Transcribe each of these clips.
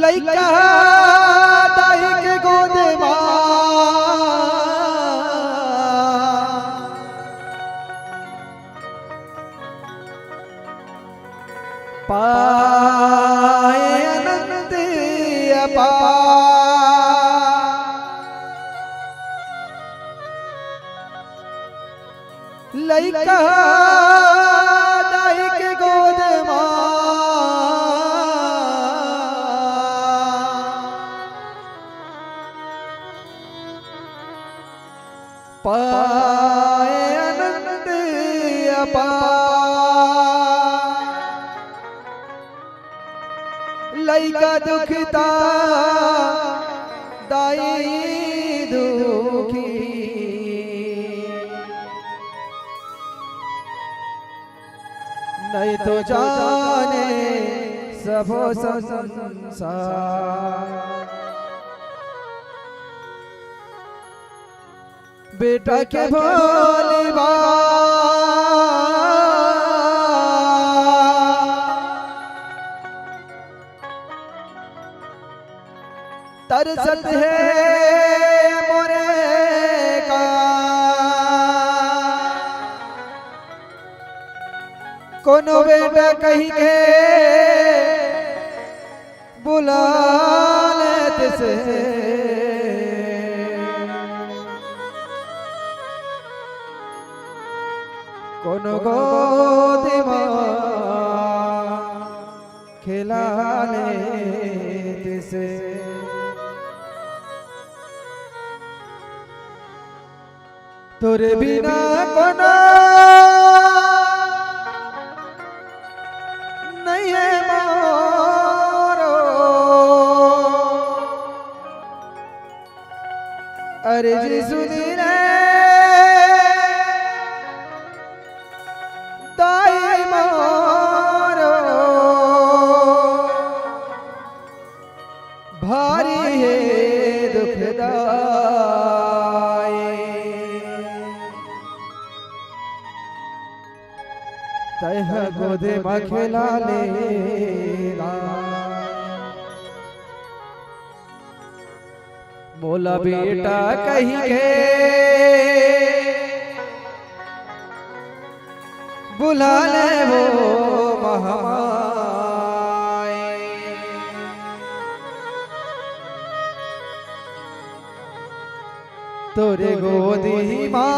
लइका दाई के गोद पाए अनंत लइका दाई के गोद पाए अनंत लइका दुखता दाई दुखी नहीं तो जाने सबो संसार बेटा के भोली तरसत है मोरे का कोनो बेटा कहीं के बुला लेते से कोनो गोदी में खिला लेते से तोरे बिना कोनो नहीं है मोरो अरे जी सुनी रे दाई मोरो भारी है दुखदाई तह गोदे में खिला ले बोला बेटा कहीं के बुला ले वो महामाई तोरे गोदी माँ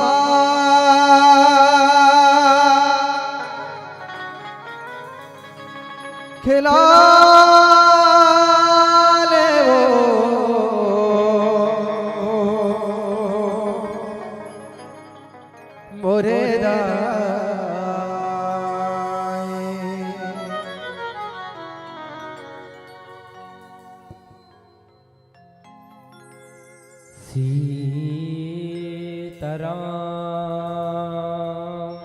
खिला ले वो मोरे सीताराम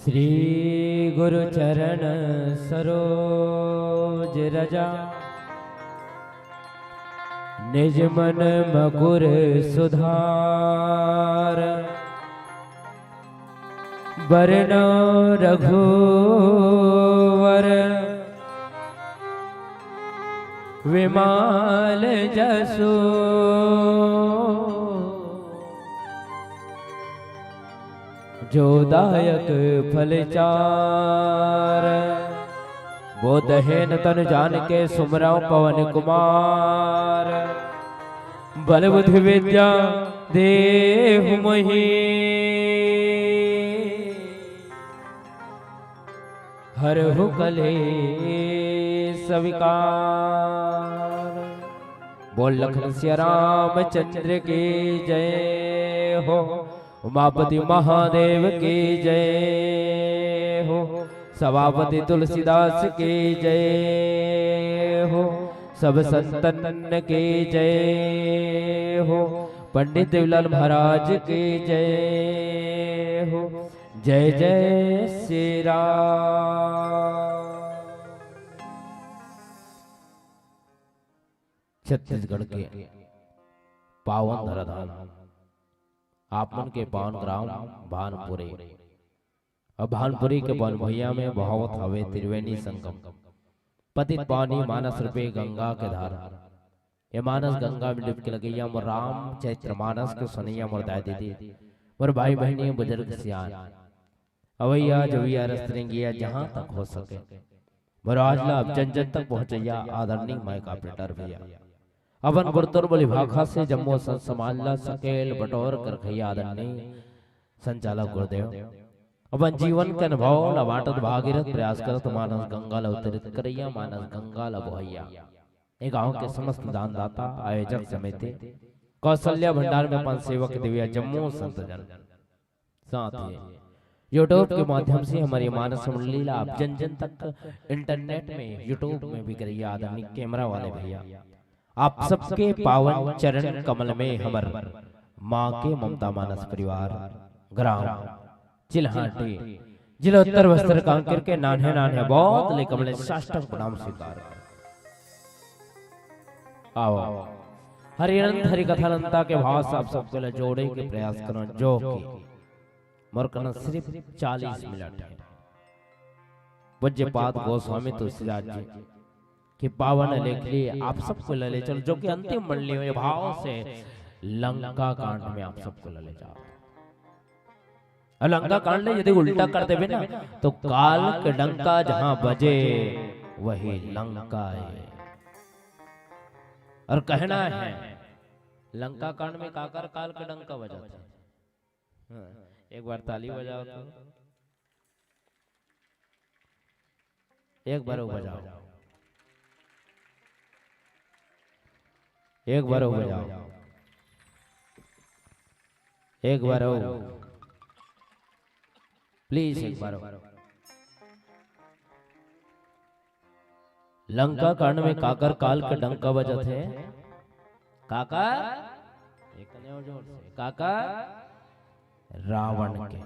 श्री गुरु चरण सरोज रजा निज मन मकुर सुधार बरनो रघुवर विमाल जसो जो दायक फल चार बोधहेन तन जान के सुमराव पवन कुमार बल बुद्धि विद्या देहु मोहि हरहु कलेश विकार। बोल लखन सिया रामचंद्र की जय हो, उमापति महादेव की जय हो, सभापति तुलसीदास की जय हो, सब संतन की जय हो, पंडित देवलाल महाराज की जय हो। जय जय श्री राम। छत्तीसगढ़ के पावन धराधाम आपमन के पावन ग्राम भानपुरी और भानपुरी के वन भैया में बहावत हवे त्रिवेणी संगम पतित पानी मानस रूपे गंगा के धारा। ये मानस गंगा में डुबकी लगैया मोर राम चैत्र मानस के सुनैया मोर दाई दीदी मोर भाई बहनी बुजुर्ग सियान अवैया जवैया रस्तरेंगिया जहां तक हो सके मोर आज लाभ जन जन तक पहुंचैया आदरणीय माय का बेटर भैया अवन बुरतुर बलि भाखा से जम्मो संत समाजला सकेल बटोर कर खैया आदरणीय संचालक गुरुदेव अपन जीवन के अनुभव लवाटत भागीरथ प्रयास करत मानस गंगा ल अवतरित करैया मानस गंगा ल बहैया। एक गांव के समस्त दानदाता आयोजक समिति कौशल्या भंडार में पांच सेवक दिव्या जम्मू संत जन साथ ही यूट्यूब के माध्यम से हमारी मानस मंडली आप जन जन तक इंटरनेट में यूट्यूब में भी करिए आदरणीय कैमरा वाले भैया आप सबके पावन चरण कमल में हमर माँ के ममता मानस परिवार ग्राम चिल्हाटी जिला उत्तर बस्तर कांकेर के नान्हे नान्हे बहुत ले कमले साष्टांग प्रणाम स्वीकार आओ हरिअनंत हरि कथानंता के भाव से आप सबके लिए जोड़े के प्रयास करो जो कि मोर करना सिर्फ 40 मिनट है। पूज्यपाद गोस्वामी तुलसीदास जी कि पावन लेख लिए आप सबको ले चलो जो कि अंतिम मंडली में भाव से लंका कांड में आप सबको ले जाओ। लंका कांड ले यदि उल्टा कर देवे ना तो काल के डंका जहां बजे वही लंका है। और कहना है लंका कांड में काकर काल के डंका बजाते हैं। एक बार ताली बजाओ तो एक बार बजाओ एक बार बजाओ एक बार प्लीज एक बार। लंका कांड में काकर काल के डंका बजत है काकर काकर रावण के।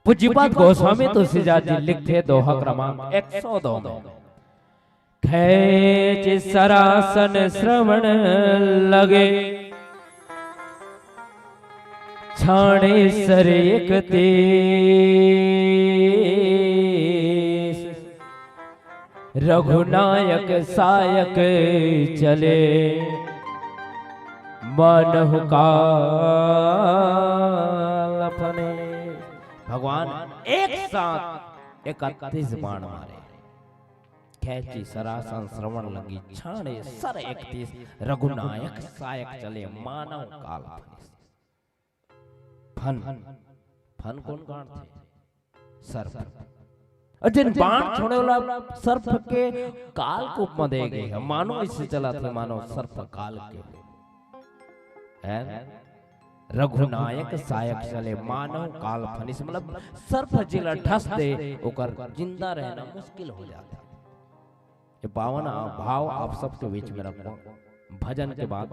पूज्यपाद गोस्वामी तुलसीदास जी लिखते दोहा क्रमांक 102 में खैच सरासन श्रवण लगे छाणे सर एक तेस रघुनायक सायक चले मनहु काल फने। भगवान एक साथ 31 बाण मारे खैची सरासन श्रवण लगी छाणे सर 31 रघुनायक सायक चले मानव काल फन फन कौन कांड थे सर्प और जिन बाण छोड़े वाला सर्प के काल को उपमा दे गए मानो इससे चला थे मानो सर्प काल के है रघुनायक सायक चले मानव काल फनिस मतलब सर्प जिला ठस दे ओकर जिंदा रहना मुश्किल हो जाता। ये पावन भाव आप सबके बीच में रखो। भजन के बाद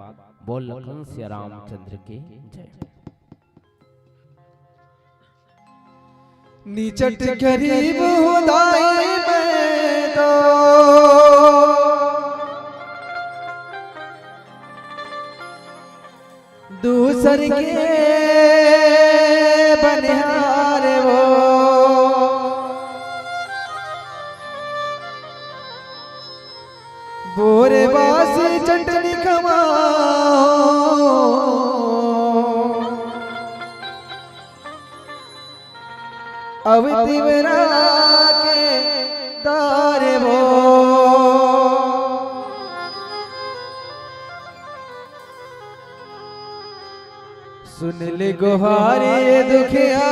बोल लखन श्री रामचंद्र की जय। निचट गरीब हुदाई में तो दूसर के बनिहार वो बोरे बासी चटनी खमाओ अब तिवरा के दारे वो सुन ले गुहारे दुखिया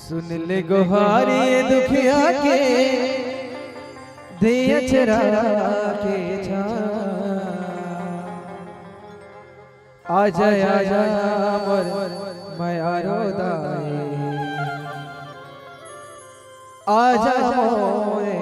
सुन ले गुहारे दुखिया के दिया चरा के छा आजा आजा मोर माया रोदाए आजा मोरे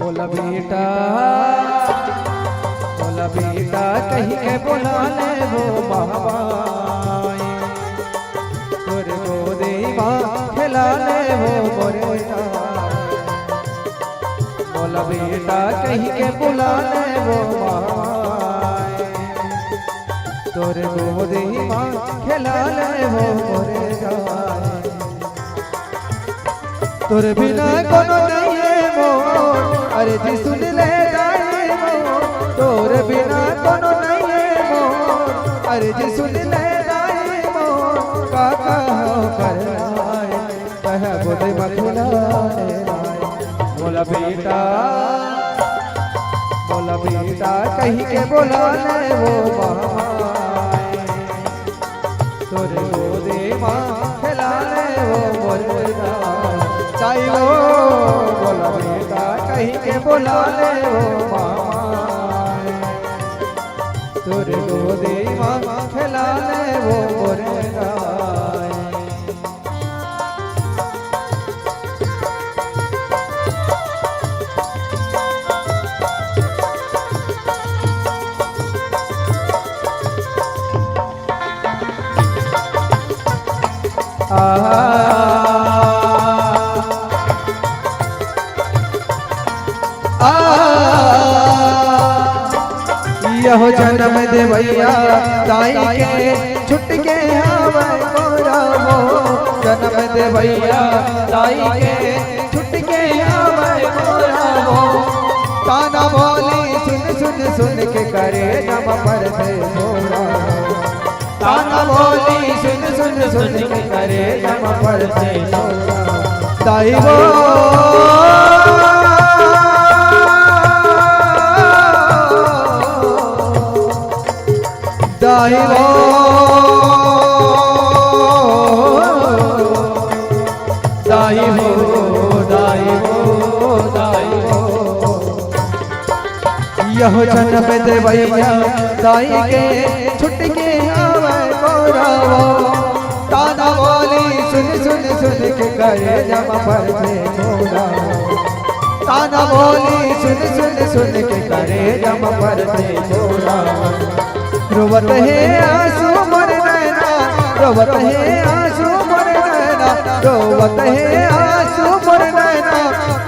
बोला बेटा कहीं के बुला ले वो महाबाई तोरे गोदी माँ खिला ले वो मोरेटा बोला बेटा कहीं के बुला ले वो महाबाई तोरे गोदी माँ खिला ले वो मोरेटा तोरे बिना कोनो नहीं है मोर अरे जी सुन ले जाए मोर तोरे बिना कोनो नहीं है मोर अरे जी सुन ले जाए मोर काका हो कर आए कह गोदे मखला बोला बेटा कहीं के बोला ले वो माए तोरे गोदे माँ खिला ले वो मोरेटा चाहिए बोला बेटा कहीं के बोला ले वो माए तोरे गोदी माँ खिला ले वो मोरेटा यहो जन्म दे भैया ताई के छुट के आवे मोरा वो जन्म दे भैया ताई के छुट के आवे मोरा वो ताना बोली सुन के करे जम पर दे मोरा ताना बोली सुन के करे जम पर दे मोरा ताई वो दाई वो यहो जन्म दे भैया दाई के छुट के आवे मोरा वो ताना बोली सुन के करे जम पर दे मोरा ताना बोली सुन के करे जम पर दे मोरा रोवत है आंसू मोर नैना रोवत है आंसू मोर नैना रोवत है आंसू मोर नैना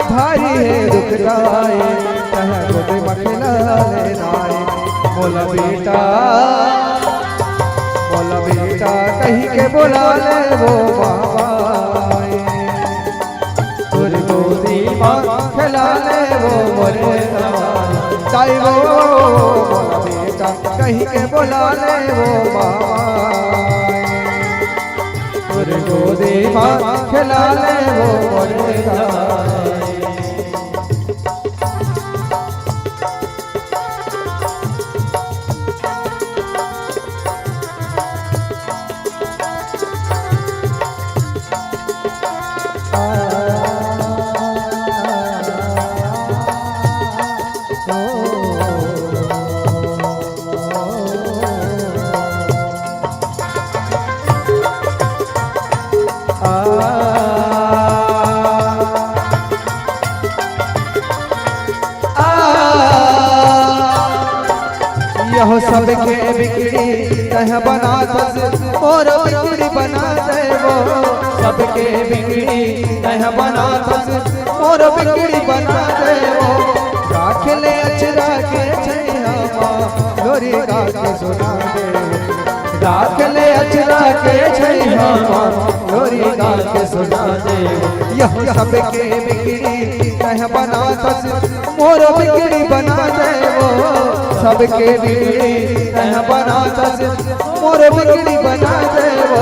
भारी है दुख गाए कह गोदे मखला ले नाए बोला बेटा कहीं के बोला ले वो बाबाए तोरे गोदी माँ खिला ले वो मोरे चाहिए बोला बेटा कहीं के बोला ले वो माए तोरे गोदी माँ खिला ले वो मोरे यहो सबके बिगड़ी तह बना दस और बिगड़ी बना दे वो सबके बिगड़ी तह बना दस और बिगड़ी बना दे वो राख ले अचरा के छैया लोरी गा के सुना दे राख ले अचरा के छैया लोरी गा के सुना दे यहो सबके बिगड़ी तह बना दस और बिगड़ी बना दे वो सबके बिगड़ी तह बना दस मोर बिगड़ी बना दे वो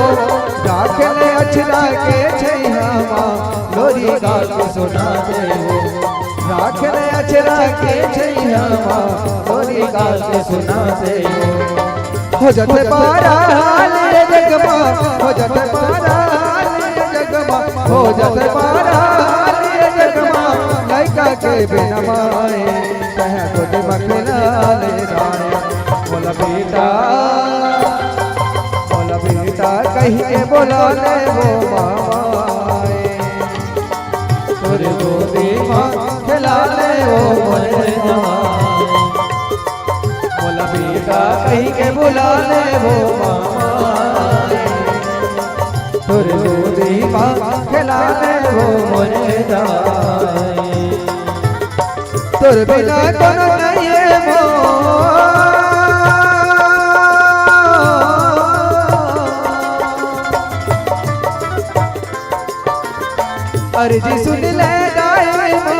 राखले अचरा के छैया लोरी गा के सुना दे वो राखले अचरा के छैया लोरी गा के सुना दे हो जत पारा हाल जगमा हो जत पारा हाल जगमा हो जत पारा हाल जगमा लड़का के बिना माए कह गोद मखला ले जाए बोला बेटा कहीं के बोला ले वो माए तोरे गोदी माँ खिला ले वो वो मामाए, तुर गोदी माँ खिलाने वो मर जाए, तुर बिना कौन नहीं है वो, अर्जी सुन ले गाए वो,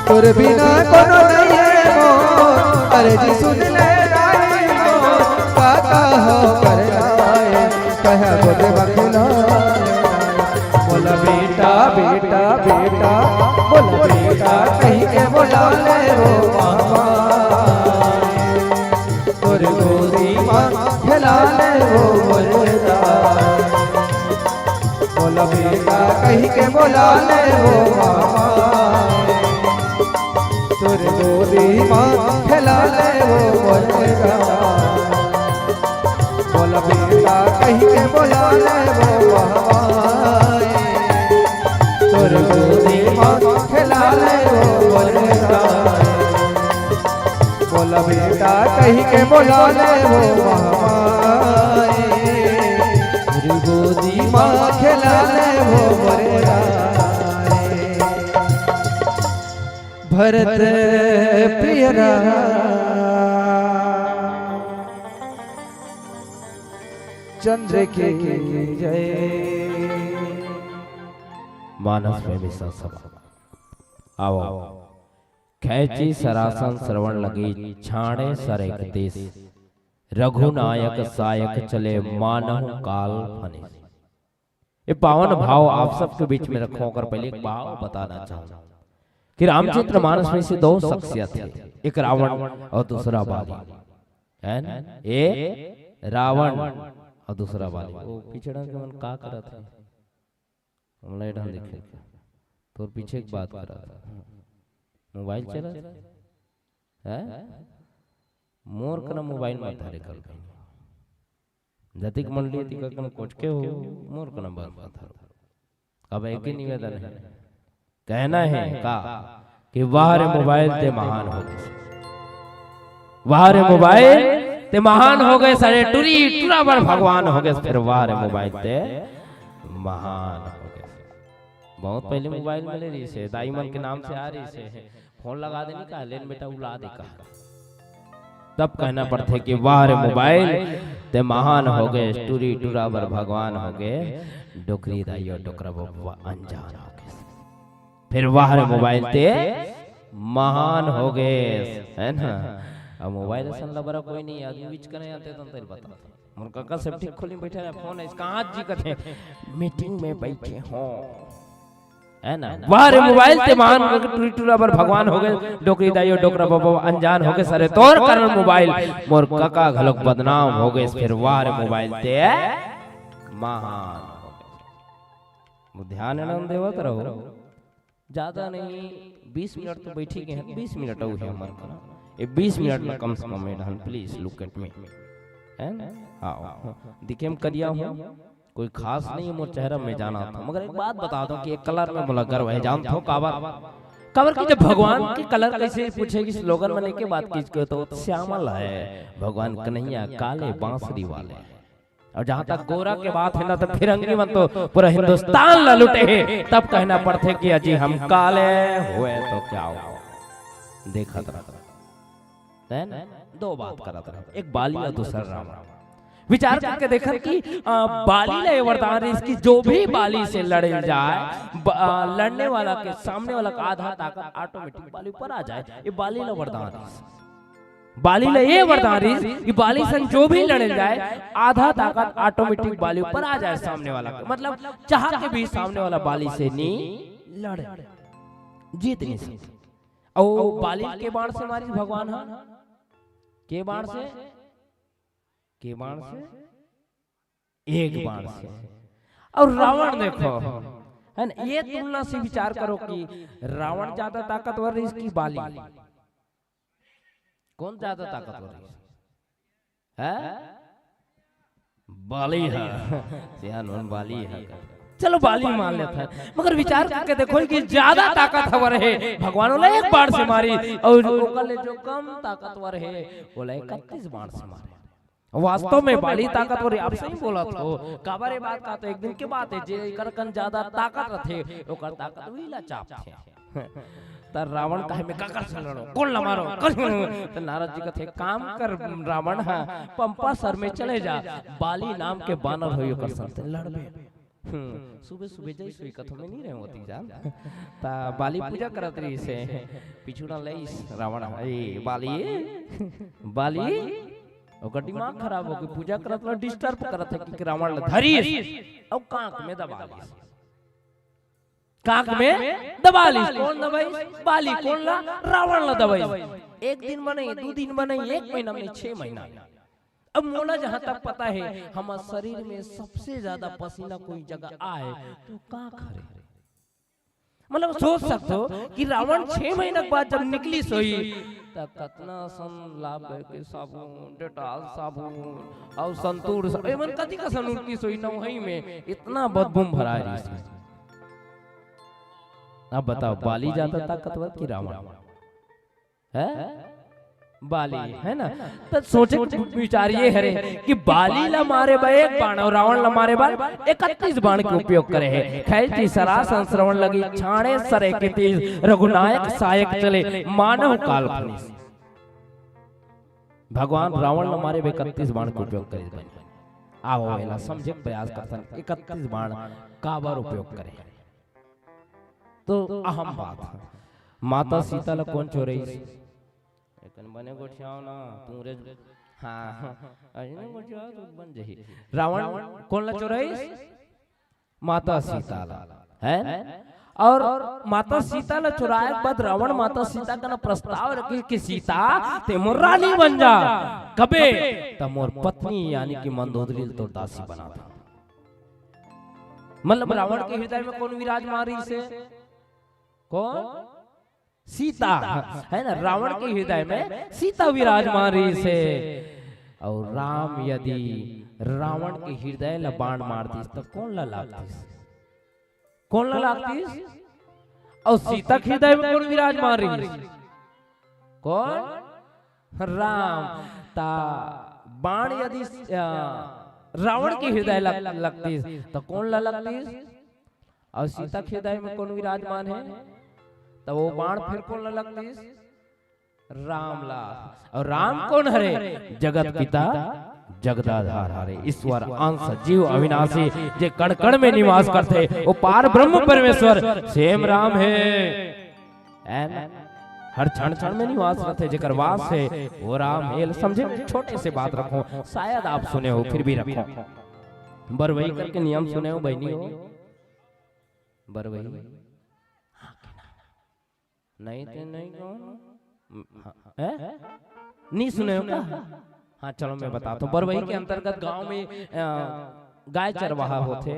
तुर बिना कोनो नहीं है वो, अर्जी सुन ले गाए वो, काका हो कर गाए कह बोले बखला, बोला बेटा बेटा बेटा, बोला बेटा कहीं के बोला ले वो मामा, तुर गोदी माँ खिला ले वो मुर्दा, बोला बेटा कहीं के बोला ले वो मामा, तुर गोदी माँ खिला ले वो मुर्दा, बोला बेटा कहीं के बोला ले वो मामा, तुर गोदी माँ खिला ले वो मुर्दा, बोला बेटा कहीं के बोला ले वो मामाए, तुर गोदी माँ खिला ले वो मुर्दा, भरत प्रियरा चंद्र के जय। मानस में विसा सभा आओ खेची सरासन श्रवण लगी छाणे सरेक देश, रघुनायक सायक चले मानव काल फने। ये पावन भाव आप सबके बीच में रखो कर पहले एक भाव बताना चाहूंगा कि रामचरित्र मानस में से दो शख्सियत थे, एक रावण और दूसरा बाली, है ना? एक रावण और दूसरा बाली। वो पिछड़ा के मन का करत है, हम लाइट हम देखे तो पीछे एक बात कर रहा था, मोबाइल चला है, मोर कना मोबाइल में धारे कर जतिक मंडली तिका कन कोच के हो मोर कना बात था। अब एक ही निवेदन है, कहना है का कि वाह रे मोबाइल ते महान हो गए, वाह रे मोबाइल ते महान हो गए, सारे टुरी टुरा बर भगवान हो गए, फिर वाह रे मोबाइल ते महान हो गए। बहुत पहले मोबाइल मिले रही से दाई मन के नाम से आ रही से, फोन लगा देने का लेन बेटा उड़ा दे का, तब कहना पड़ते कि वाह रे मोबाइल ते महान हो गए, टुरी टुरा बर भगवान हो गए, डोकरी दाइयो डोकरा बब्बा अनजान हो गए, फिर वाह रे मोबाइल ते महान हो गए, है ना? अब मोबाइल सन लबरा कोई नहीं आदमी बीच करे आते तो तेरे बता मोर काका सब ठीक खोली बैठे है, फोन है इसका हाथ जी कथे मीटिंग में बैठे हो, है ना? वाह रे मोबाइल ते महान हो गए, टुरी टुरा बर भगवान हो गए, डोकरी दाइयो डोकरा बब्बा अनजान हो गए, सारे तोर कारण मोबाइल मोर काका घलक बदनाम हो गए, फिर वाह रे मोबाइल ते महान हो गए। ध्यान न देवत रहो, ज्यादा नहीं 20 मिनट तो बैठी गए हैं, 20 मिनट हो है हमारे का, ये 20 मिनट में कम से कम madam please look at me, है ना? आओ दिखे हम करिया हूं, कोई खास नहीं मोर चेहरा में जाना था, मगर एक बात बता दूं कि एक कलर में मुला गर्व है, जानते हो काबर की जब भगवान के कलर कैसे पूछेगी स्लोगन में के बात कीजिए तो श्यामल है भगवान कन्हैया, काले बांसुरी वाले, और जहां तक गोरा के बात है ना तो फिरंगी मन तो पूरा हिंदुस्तान ला लुटे है, तब कहना पड़ते कि अजी हम काले हुए तो क्या हो, देखा था ना? दो बात करा था, एक बाली और दूसरा रावण। विचार करके देखा कि बाली ले वरदान है इसकी, जो भी बाली से लड़ जाए, लड़ने वाला के सामने वाला का आधा ताकत ऑटोमेटिक बाली पर आ जाए, ये बाली ले वरदान है। बाली ले ये वरदान है बाली सन जो भी लड़ जाए आधा ताकत ऑटोमेटिक बाली पर आ जाए सामने वाला का, मतलब चाह के भी सामने वाला बाली से नहीं लड़े, जीत नहीं सकते। और बाली के बाण से मारी भगवान, हाँ के बाण से, के बाण से, एक बाण से। और रावण देखो है ना, ये तुलना से विचार करो कि रावण ज्यादा ताकतवर है इसकी बाली, कौन ज्यादा ताकतवर है? बाली है, सियान बाली है। चलो बाली मान लेता है, मगर विचार करके देखो कि ज्यादा ताकतवर है भगवान ने एक बाण से मारी और जो कम ताकतवर है बोला 31 बाण से मारे। वास्तव में बाली ताकतवर आप सही बोला तो काबारे बात का तो एक दिन के बात है जे करकन ज्यादा ताकत रथे ओकर ताकत वहीला चाप थे त रावण कहे में काकर से लड़ो कौन ला मारो तो नारद जी कथे काम कर रावण हां पंपा सर में चले जा बाली नाम के बानर होई ओकर संग लड़बे। सुबह सुबह जई सोई कथो में नहीं रहे होती जान ता बाली पूजा करत रही से पिछुड़ा ले रावण ए बाली ओकर दिमाग खराब हो गई पूजा करत ला डिस्टर्ब करत है कि रावण ला धरी और कांक में दबा ली कौन दबाई बाली कौन ला रावण ला दबाई। एक दिन बने 2 दिन बने 1 महीना में 6 महीना। अब मोला जहां तक पता है हमारे शरीर में सबसे ज्यादा पसीना कोई जगह आए तो का करे मतलब सोच सकते हो कि रावण 6 महीना बाद जब निकली सोई तब कितना सन लाभ के साबुन डेटॉल साबुन और संतूर एमन कथी का सन उनकी सोई न वही में इतना बदबू भरा है। अब बताओ बाली ज्यादा ताकतवर कि रावण है? बाली है ना। तो सोचे विचार ये है कि बाली ला मारे बा 1 बाण और रावण ला मारे बा 31 बाण के उपयोग करे है। खैची सरासन श्रवण लगी छाणे सरे के तेज रघुनायक सायक चले मानव काल फनीस। भगवान रावण ला मारे 31 बाण के उपयोग करे आओ वेला समझे प्रयास करतन 31 बाण का बार उपयोग करे तो अहम बात माता सीता ला कौन चोरई कन बने गोठियाओ ना तू रे हां अजने गोठिया तू बन जही रावण कौन ला चोरई माता सीता ला है और माता सीता ला चुराए बाद रावण माता सीता का ना प्रस्ताव रखी कि सीता ते मोर रानी बन जा कबे त मोर पत्नी यानी कि मंदोदरी तो दासी बना था। मतलब रावण के हृदय में कौन विराजमान रही से कौन सीता है ना। रावण के हृदय में सीता विराजमान रही से और राम यदि रावण के हृदय ला बाण मार दी तो कौन ला लागतीस कौन ला लागतीस और सीता के हृदय में कौन विराजमान रही कौन राम ता बाण यदि रावण के हृदय लगतीस तो कौन ला लगतीस और सीता के हृदय में कौन विराजमान है तो वो बाण फिर कौन ला लगतीस राम ला। और राम कौन हरे जगत पिता जगदाधार हरे ईश्वर अंश जीव अविनाशी जे कण कण में निवास करते वो पार ब्रह्म परमेश्वर सेम राम है हर क्षण क्षण में निवास करते जेकर वास है वो राम है। समझे छोटे से बात रखो शायद आप सुने हो फिर भी रखो बरवई करके नियम सुने हो बहनी हो बरवई नहीं तो नहीं कौन नहीं सुने हो क्या? हाँ चलो मैं बताता हूँ। बरवई के अंतर्गत गांव में गाय चरवाहा होते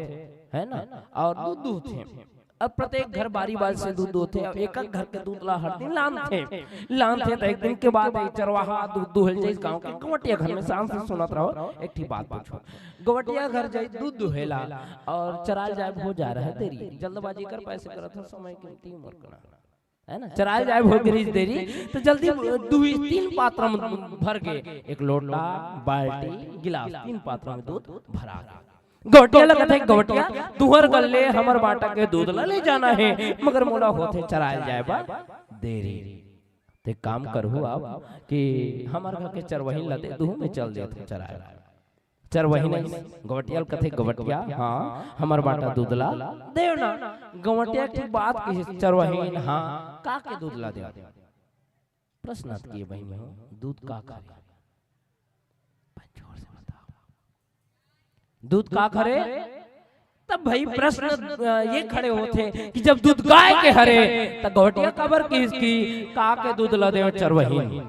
है ना और दूध दूहते। अब प्रत्येक घर बारी बारी से दूध दूहते और एक एक घर के दूध ला हर दिन लानते तो एक दिन के बाद चरवाहा दूध दुहल जाए गांव के गवटिया घर में शाम से सुनत रहो। एक ठीक बात पूछो गवटिया घर जाए दूध दुहेला और चराल जाए हो जा रहा है देरी जल्दबाजी कर पैसे करत समय कीमती उम्र करा है ना चराल जाए हो गई देरी तो जल्दी 2-3 पात्र में भर गए एक लोटा बाल्टी गिलास 3 पात्रों में दूध भरा गवटिया लगत है गवटिया तुहर गल्ले हमर बाटा के दूध ले जाना है मगर मोला होते चराल जाए बा देरी ते काम करहु आप कि हमर घर के चरवही लदे दूह में चल देते चराल चरवही नहीं गवटिया कथे गवटिया हाँ हमर बाटा दूध ला देव ना गवटिया की बात की चरवही हाँ का के दूध ला दे प्रश्न किए बहन हो दूध का करे जोर से बताओ दूध का करे तब भाई प्रश्न ये खड़े होते कि जब दूध गाय के हरे तब गवटिया कबर की इसकी का के दूध ला दे चरवही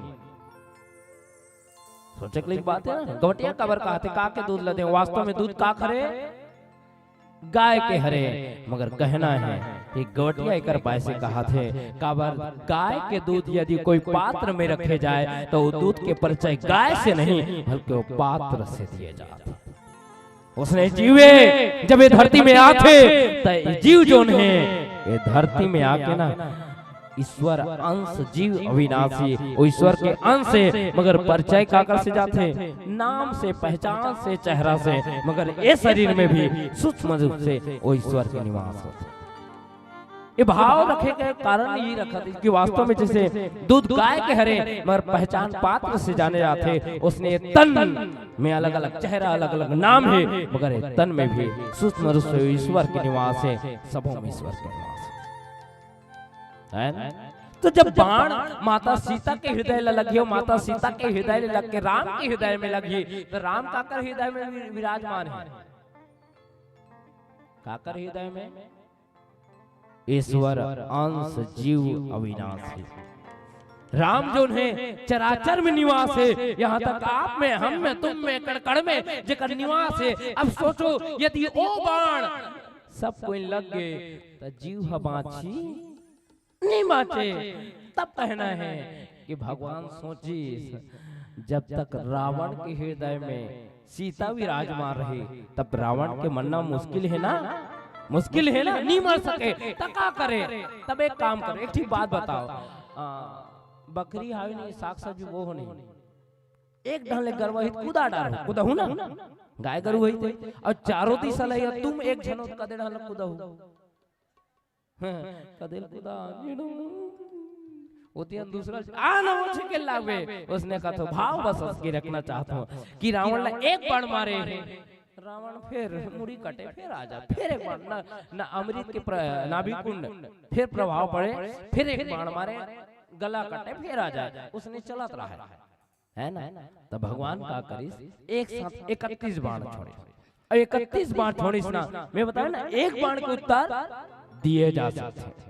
सोचे की बात है ना गवटिया कबर कहते का के दूध लदे वास्तव में दूध का खरे गाय के हरे मगर कहना है कि गवटिया एकर पैसे कहा थे काबर गाय के दूध यदि कोई पात्र में रखे जाए तो वो दूध के परिचय गाय से नहीं बल्कि वो पात्र से दिए जाते उसने जीवे जब ये धरती में आते तो जीव जोन है ये धरती में आके ना ईश्वर अंश जीव अविनाशी वो ईश्वर के अंश से मगर परिचय काकर से जाते नाम से पहचान से चेहरा से मगर ये शरीर में भी सूक्ष्म रूप से वो ईश्वर के निवास होते ये भाव रखे के कारण यही रखा था कि वास्तव में जैसे दूध गाय के हरे मगर पहचान पात्र से जाने जाते उसने तन में अलग अलग चेहरा अलग अलग नाम है मगर तन में भी सूक्ष्म रूप से ईश्वर के निवास है सबों में ईश्वर के निवास है। तो जब बाण माता सीता के हृदय में लगी माता सीता के हृदय में लग के राम के हृदय में लगी तो राम काकर हृदय में विराजमान है काकर हृदय में ईश्वर अंश जीव अविनाशी राम जो है चराचर में निवास है यहाँ तक आप में हम में तुम में कड़कड़ में जेकर निवास है। अब सोचो यदि ओ बाण सब कोई लग गए तो जीव बाची नहीं बाचे तब कहना है कि भगवान सोची जब तक रावण के हृदय में सीता विराजमान रही तब रावण के मरना मुश्किल है ना नहीं मर सके तब क्या करे तब एक काम करे एक ठीक बात बताओ बकरी हावी नहीं साग सब्जी वो हो नहीं एक ढंग गर्वहित कुदा डालो कुदा हूं ना गाय गरु हुई थे और चारों दिशा लय तुम एक जनो कदे ढंग कुदा हो कदेल कुदा होती दूसरा ना मुझे के लावे उसने कहा तो भाव बस उसकी रखना चाहता हूँ कि रावण ने एक बाण मारे रावण फिर मुड़ी कटे फिर आ जा फिर एक बाण ना अमृत के नाभि कुंड फिर प्रभाव पड़े फिर एक बाण मारे गला कटे फिर आ जाए उसने चलत रहा है ना तब भगवान का करिस एक साथ 31 बाण छोड़े 31 बाण छोड़िस ना मैं बताया ना एक बाण के उत्तर दिए जा सकते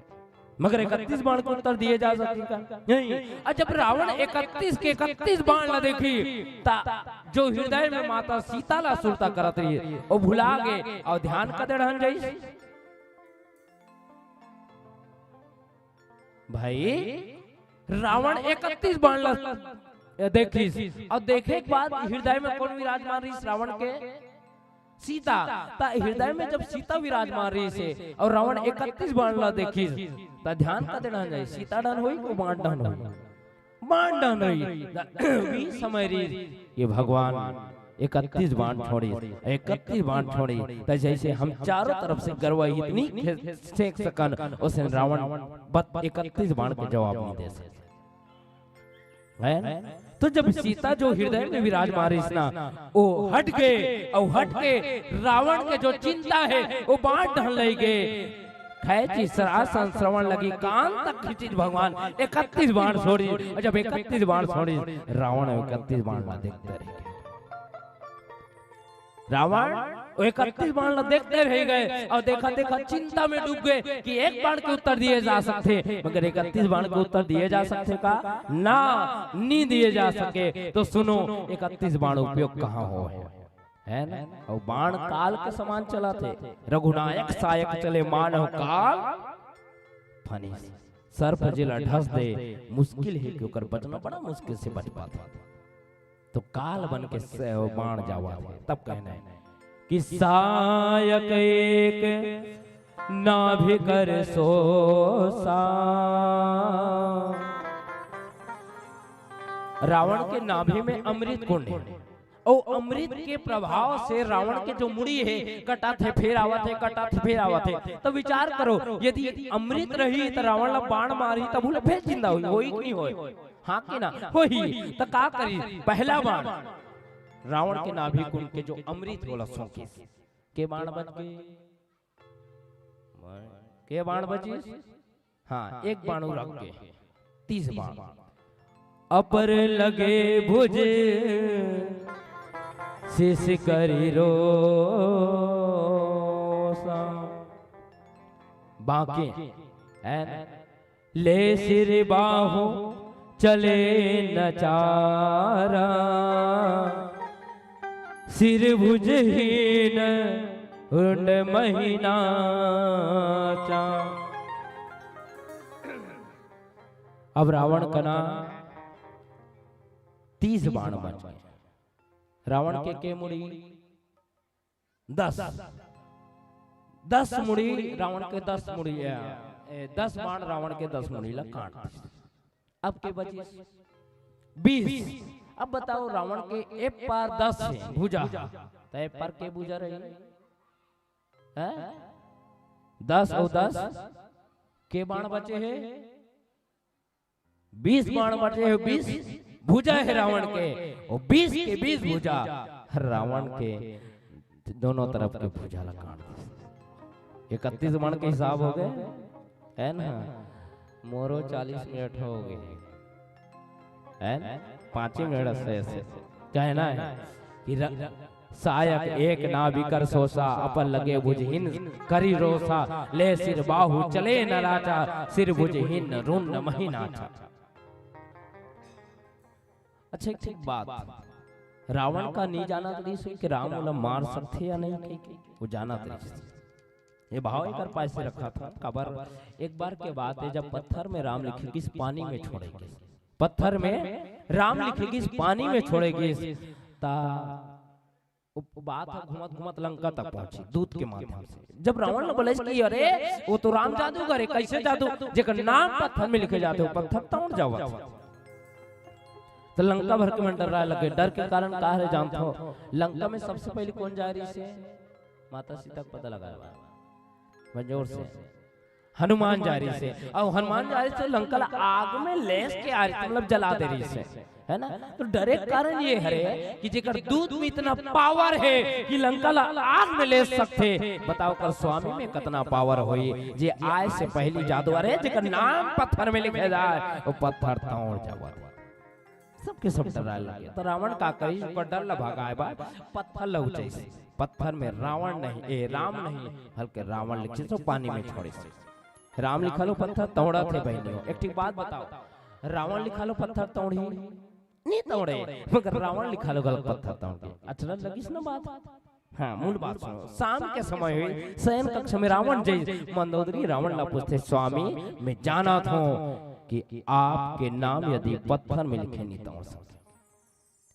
मगर 31 बाण को उत्तर दिए जा सकते का नहीं। और जब रावण 31 के 31 बाण न देखी जो हृदय में माता सीता ला सुरता करत रही वो भुला गए और ध्यान कदे रहन जाई भाई रावण 31 बाण ला देखी और देखे के बाद हृदय में कौन विराजमान रही रावण के सीता ता हृदय में जब सीता विराजमान रही से और रावण 31 बाण ला देखी ता ध्यान का देना जाए सीता डन हुई को बाण डन हुई भी समय रही ये भगवान 31 बाण छोड़ी 31 बाण छोड़ी ता जैसे हम चारों तरफ से गर्वहित इतनी फेंक सकन उसे रावण 31 बाण के जवाब नहीं दे सके है। तो जब सीता जो हृदय में विराजमान रही ना वो हट गए और हट के रावण के जो चिंता है वो बांट ढल ले गए खैची सरासन श्रवण लगी कान तक खींची भगवान 31 बाण छोड़ी और जब 31 बाण छोड़ी रावण 31 बाण ला देखते रह गए रावण 31 बाण ला देखते रह गए और देखा देखा चिंता में डूब गए कि एक बाण के उत्तर दिए जा सकते मगर 31 बाण के उत्तर दिए जा सकते का ना नहीं दिए जा सके। तो सुनो 31 बाण उपयोग कहाँ हो है ना और बाण काल के समान चला थे रघुनायक सायक चले मानव काल फनी सर्प जिला ढस दे मुश्किल है क्योंकि बचना बड़ा मुश्किल से बच पाता तो काल बन के बाण जावा तब कहना है कि सायक एक नाभि कर सोसा रावण के नाभि में अमृत कुंड है और अमृत के प्रभाव से रावण के जो मुड़ी है कटा थे फिर आवत है कटा थे फिर आवत है। तो विचार करो यदि अमृत रही तो रावण ला बाण मारी तब बोले फिर जिंदा हुई कि नहीं होई हाँ कि ना होई तो का करी पहला बाण रावण के नाभि कुंड के जो अमृत होला सोके के बाण बच गए के बाण बची हाँ एक बाण रख के 30 बाण अपर लगे भुज शिश करी रोसा बाकी ले सिर बाहु चले नचारा सिर भुजहीन रुंड महीना चा। अब रावण कना 30 बाण बच गए रावण के मुड़ी 10 10 मुड़ी रावण के 10 मुड़ी 10 बाण रावण के 10 मुड़ी ला काट दिए। अब के बचे 20। अब बताओ रावण के एक पार 10 है भुजा, तो एक पार के भुजा रही है 10 और 10 के बाण बचे हैं 20 बाण बचे हैं 20 भुजा है रावण के, और 20 के 20 भुजा रावण के दोनों तरफ के भुजा ला काट दिए। 31 बाण के हिसाब हो गए है ना। मोरो 40 मिनट हो गए है 5 मिनट से कहना है कि सायक एक ना बिकर सोसा अपन लगे भुजहीन करी रोसा ले सिर बाहु चले न राजा सिर भुजहीन रुन मही नाचा। अच्छा एक बात, रावण का नहीं जाना तो नहीं कि राम वाला मार सकते या नहीं, वो जाना तो ये भाव एक पास से रखा था खबर। एक बार के बात है जब पत्थर में राम लिखेगी इस पानी में छोड़ेगी, पत्थर में राम लिखेगी इस पानी में छोड़ेगी ता बात है घुमत घुमत लंका तक पहुंची दूत के माध्यम से। जब रावण ने बोले कि अरे वो तो राम जादूगर है, कैसे जादू जेकर नाम पत्थर में लिखे जाते हो पत्थर तोड़ जाओ। तो लंका भर के मन डर रहा लगे, डर के कारण कहा है जानते हो लंका में सबसे पहले कौन जा रही से माता सीता को पता लगा मंजोर से हनुमान जा रही से, और हनुमान जा रही से लंका आग में लेस के आ रही मतलब जला दे रही से है ना। तो डरे कारण ये है कि जेकर दूध में इतना पावर है कि लंका आग में ले सकते, बताओ कर स्वामी में कितना पावर होई जे आए से पहली जादूगर है जेकर नाम पत्थर में लिखे जाए वो पत्थर तोड़ जावा। सबके सब डरा लगे तो रावण का करी पर डर ल भागाए बा पत्थर लउचे से, पत्थर में रावण नहीं ए राम नहीं हल्के रावण लिखे तो पानी में छोड़े से। राम लिखा लो पत्थर तोड़ा थे बहनियों। एक ठीक बात बताओ, रावण लिखा लो पत्थर तोड़ी नहीं तोड़े मगर रावण लिखा लो गलत पत्थर तोड़। अच्छा लगी ना बात। हाँ मूल बात सुनो। शाम के समय हुई शयन कक्ष में रावण जय मंदोदरी रावण ला पूछते स्वामी मैं जाना था कि आपके नाम यदि पत्थर में लिखे नहीं तोड़ सकते,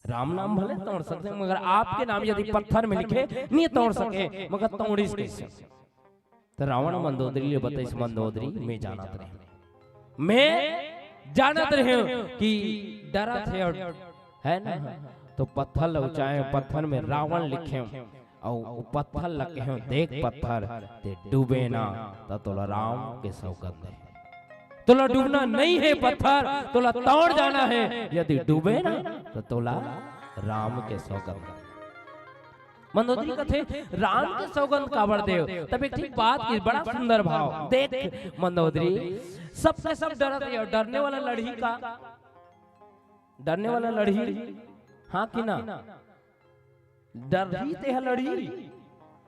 राम नाम भले तोड़ सकते मगर आपके नाम यदि पत्थर में लिखे नहीं तोड़ सके मगर तोड़ी कैसे। तो रावण मंदोदरी बताइए मंदोदरी मैं जानत रहे मैं जानत रहे कि डरत है है ना। तो पत्थर लउचाए पत्थर में रावण लिखे और पत्थर लगे देख पत्थर ते डूबे ना तो राम के सौगंध है। तोला डूबना नहीं है पत्थर तोला तोड़ जाना है, यदि डूबे ना तो तोला राम के सौगंध। मंदोदरी कथे राम के सौगंध काबर देव। तब एक ठीक बात की बड़ा सुंदर भाव देख मंदोदरी सबसे सब डरत है, डरने वाला लड़ही का डरने वाला लड़ही हाँ कि ना डर ही ते लड़ही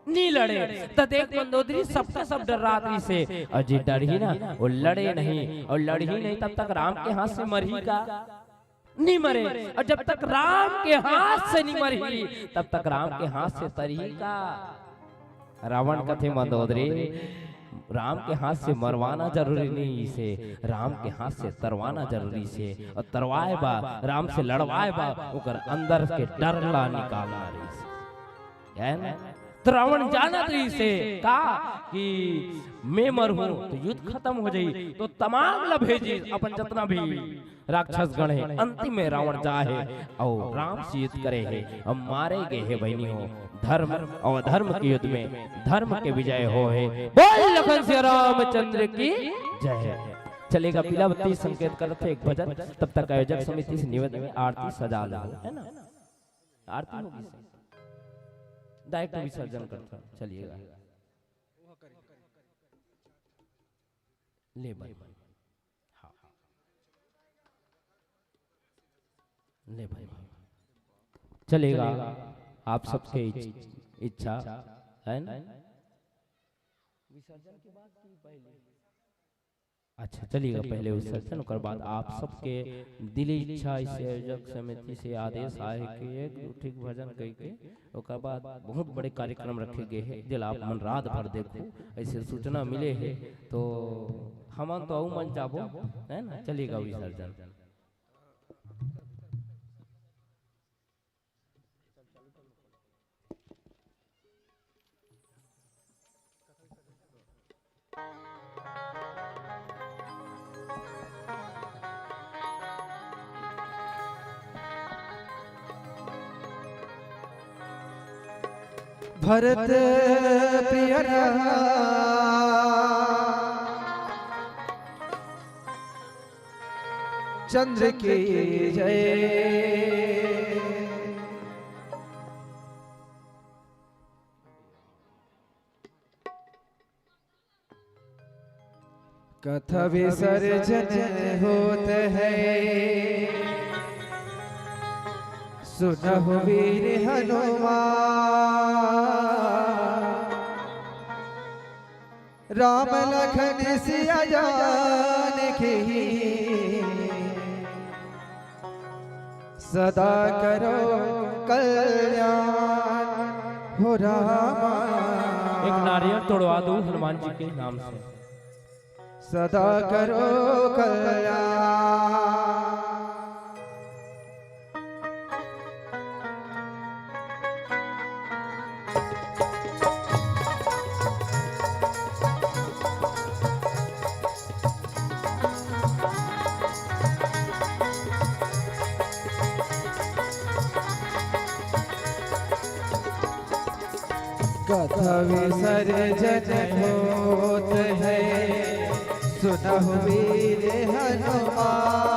नहीं लड़े। तो देख मंदोदरी सबका सब डर रात्रि से और जी डर ही ना वो लड़े नहीं और लड़ ही नहीं तब तक राम के हाथ से मरही का नहीं मरे, और जब तक राम के हाथ से नहीं मरही तब तक राम के हाथ से तरही का। रावण कथे मंदोदरी राम के हाथ से मरवाना जरूरी नहीं से राम के हाथ से तरवाना जरूरी से, और तरवाए बा राम से लड़वाए बा ओकर अंदर के डर ला निकालना रही से है ना। तो रावण जाना रही से कहा कि मैं मरूं तो युद्ध खत्म हो जाई तो तमाम ला भेजी अपन जितना भी राक्षस गण है अंतिम में रावण जाए और राम से युद्ध करे है और मारे गए है बहनियों। धर्म और धर्म के युद्ध में धर्म के विजय हो है। बोल लखन से रामचंद्र की जय। चलेगा पीला बत्ती संकेत करते एक भजन, तब तक आयोजक समिति से निवेदन में आरती सजा लो है ना। आरती होगी डायरेक्ट विसर्जन करता चलिएगा ले भाई हाँ ले भाई चलेगा आप सबके इच्छा है ना। विसर्जन के बाद की पहले अच्छा चलिएगा पहले विसर्जन कर बाद आप सबके दिली इच्छा इस आयोजक समिति से आदेश आए कि एक ठीक भजन कह के ओकर बाद बहुत बड़े कार्यक्रम रखे गए हैं दिल आप मन रात भर देखो ऐसे सूचना मिले है तो हम तो मन जाबो है ना। चलिएगा विसर्जन भरत प्रिय चंद्र की जय। कथा विसर्जन होते हैं, सुनहु वीर हनुमान। राम लखन सिया जानकी सदा करो कल्याण हो रामा। एक नारियल तोड़वा दो हनुमान जी के नाम से। सदा करो कल्याण। कथा विसर्जन होत है, सुनहु वीर हनुमान।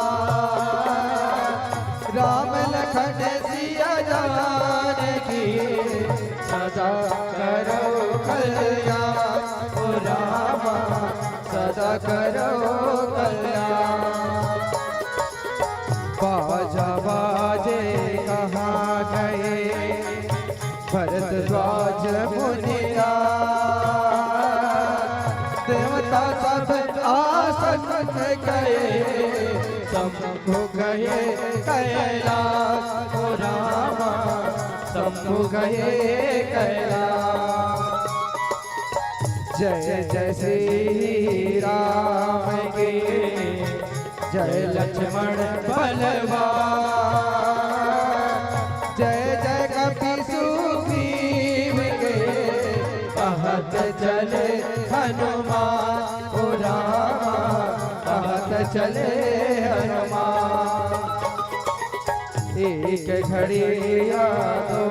राम लखन सिया जानकी सदा करो कल्याण हो रामा। सदा करो कल्याण। बाजा बाजे कहाँ गए भरद्वाज मुनिया। देवता सब आसन गए, शंभु गए कैलाश हो रामा। शंभु गए कैलाश। जय जय श्री राम के, जय लक्ष्मण बलवान। जय जय कपि सुग्रीव के, कहत चले हनुमान हो रामा। कहत चले हनुमान। एक घड़ी या दो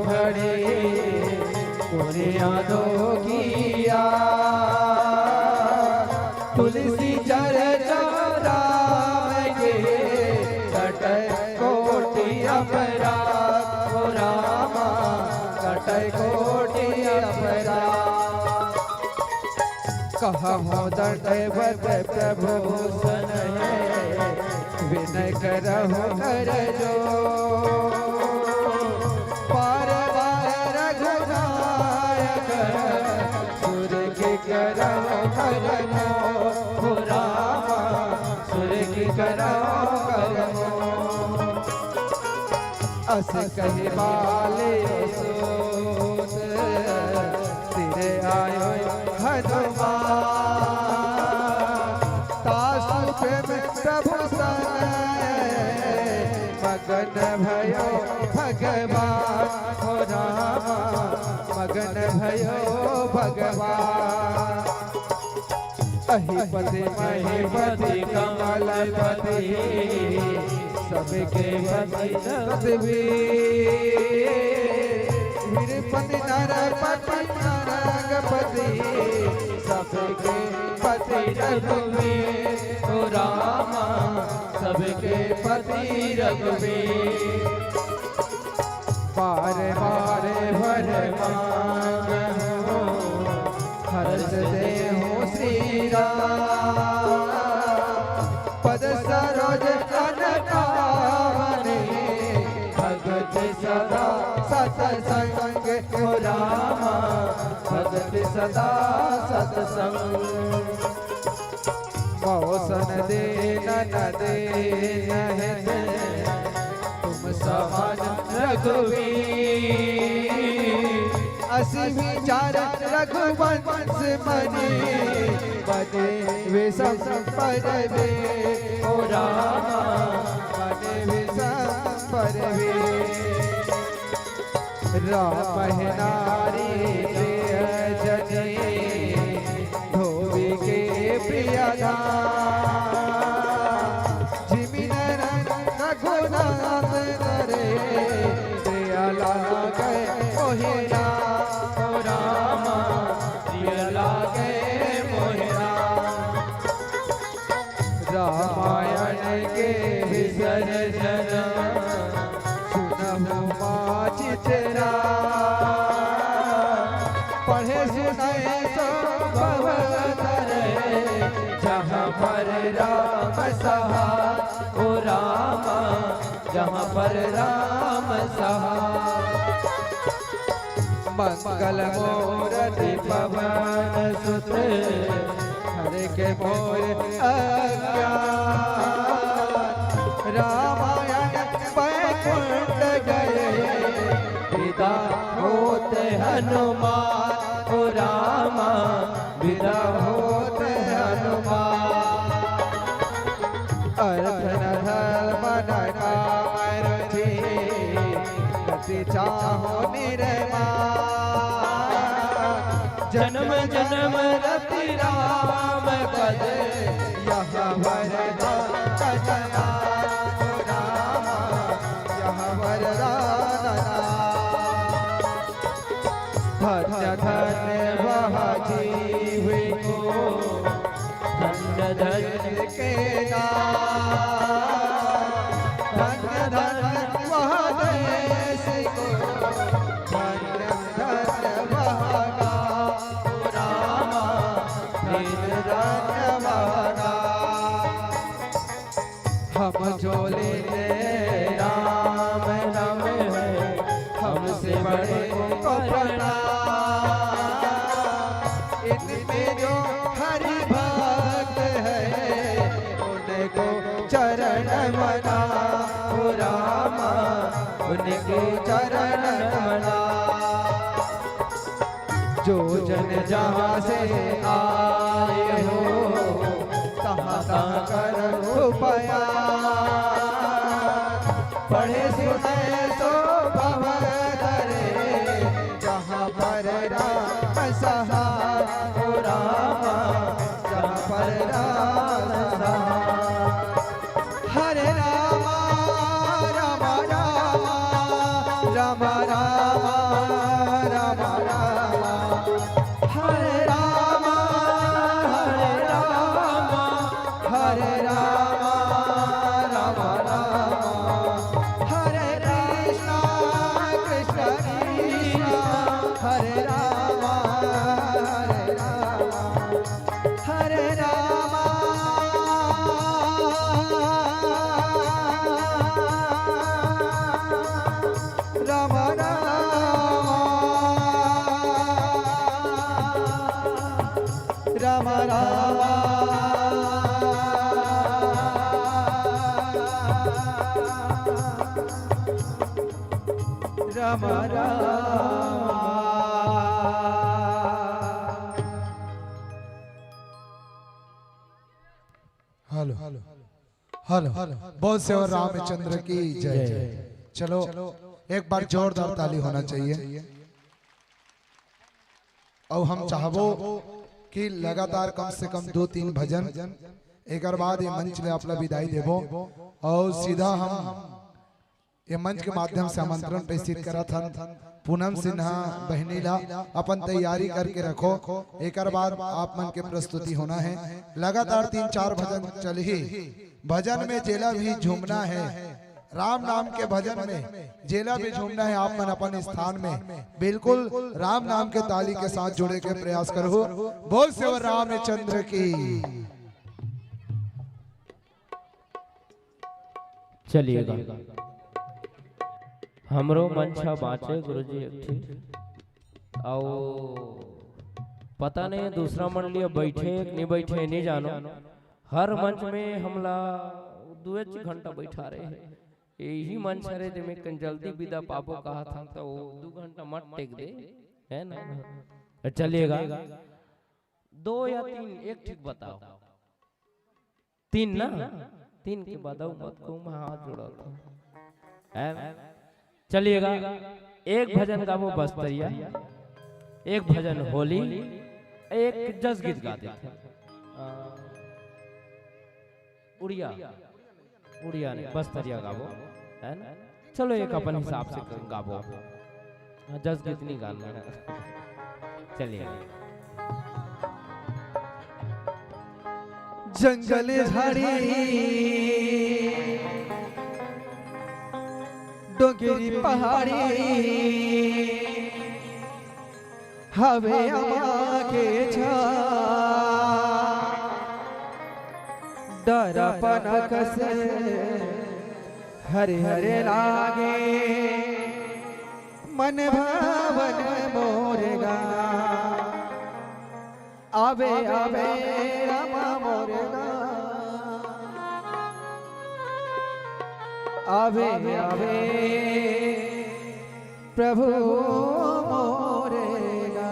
घड़ी पुनिया दो किया। तुलसी चर्चा राम के, कटै कोटि अपराध हो रामा। कटै कोटि अपराध। कहूँ दंडवत प्रभु सनय, विनय करहु कर जो। पार रघुनायक, सुर की करहु कर हो रामा। सुर की करहु कर। अस कहि बाले सोत, तिरे आयो हनुमान। तासु प्रेम प्रभु सनय, मगन भयो भगवान हो रामा। मगन भयो भगवान। अहिपति महिपति कमलपति, सबके पति वीरपति नरपति नारगपति। सबके पति रघुवीर हो रामा। सबके पति रघुवीर। बारे बारे भर मांगो, हर्ष देहु श्री राम। पद सरोज कनकावने, भगत सदा सतसंग हो रामा। भगत सदा सतसंग। मौसन दे न दे तुम समान रघुवीर। असी विचार रघुवंश मने, बने विषम पर वे हो रामा। बने विषम पर वे। राम है नारी प्रिय जने, धोबी के प्रिय धाम। जिमिन रघुनाथ करे, दया लागे ओहि राम। सुनाए सो भवतरे जहाँ पर राम सहाय ओ रामा जहाँ पर राम सहाय मंगल मूर्ति पवन सुत हरे के मोर अज्ञान रामायण बैकुंठ गए विदा होते हनुमान ओ रामा विदा होते हनुमान अर्थ न धर्म न काम रुचि गति चाहो निर्माण जन्म जन्म रति राम पद यहाँ वरदान कजना ओ रामा यहाँ वरदान धन्य धन्य वह जीव को धन्य धन्य के नाम धन्य धन्य वह देश को धन्य धन्य वह गाँव रामा धन्य धन्य वह नाम हम झोले राम नाम है हमसे बड़े को प्रणाम इनमें जो हरि भक्त है उनको चरण मना ओ रामा उनके चरण मना जो जन जहाँ से आए हो तहाँ तहाँ करो पाया पढ़े सुने सो भवतरे जहाँ पर राम सहाय ओ रामा जहाँ पर राम सहाय Hare Rama Ram Ram Ram Ram Ram Ram Hare Ram Hare Ram Hare Ram Ram Ram Hare Krishna Krishna Krishna Hare Ram Hare Ram Ram Ram Ram Ram hello hello hello बहुत से और रामचंद्र की जय जय। चलो एक बार जोरदार ताली होना चाहिए। और हम चाहबो कि लगातार कम से कम 2-3 भजन एक बाद ये मंच में अपना विदाई देवो और सीधा हम ये मंच के माध्यम से आमंत्रण प्रेषित करा था पूनम सिन्हा बहनीला अपन तैयारी करके रखो। एक बाद आप मन के प्रस्तुति होना है। लगातार 3-4 भजन चल ही भजन में जेला भी झूमना है। राम नाम के भजन में जेला भी झूमना है। आप मन अपन स्थान में बिल्कुल राम नाम के ताली के साथ जुड़े के प्रयास करो। बोल से रामचंद्र की। चलिएगा हमरो मंचा बाँचे गुरुजी एक आओ पता नहीं दूसरा मंडली बैठे नहीं बैठे नहीं जानो। हर मंच में हमला 2 घंटा बैठा रहे हैं। यही मंच रहे थे मैं जल्दी विदा पापो कहा था तो 2 घंटा मत टेक दे है ना। चलिएगा 2 या 3 एक ठीक बताओ 3 ना 3 के बताओ मत को मैं हाथ जोड़ा था। चलिएगा एक भजन गावो बस्तरिया, एक भजन होली, एक जस गीत गाते थे उड़िया उड़िया ने बस्तरिया गावो है ना। चलो एक अपन हिसाब से गावो जस गीत नहीं गाना है। चलिए जंगल झाड़ी डोंगरी पहाड़ी हवे अमा के छा डरपन कसे हरे हरे लागे मन भावन मोरेगा आवे आवे रमा मोरेगा आवे आवे प्रभु मोरेगा।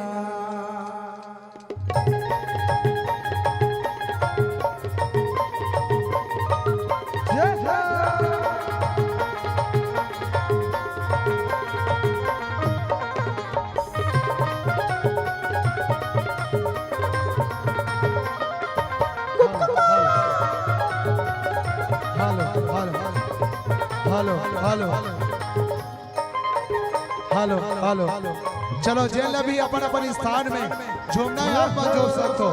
जय जय hello hello hello hello hello चलो जेल अभी अपन अपन स्थान में झूमना है आप जो सकते हो।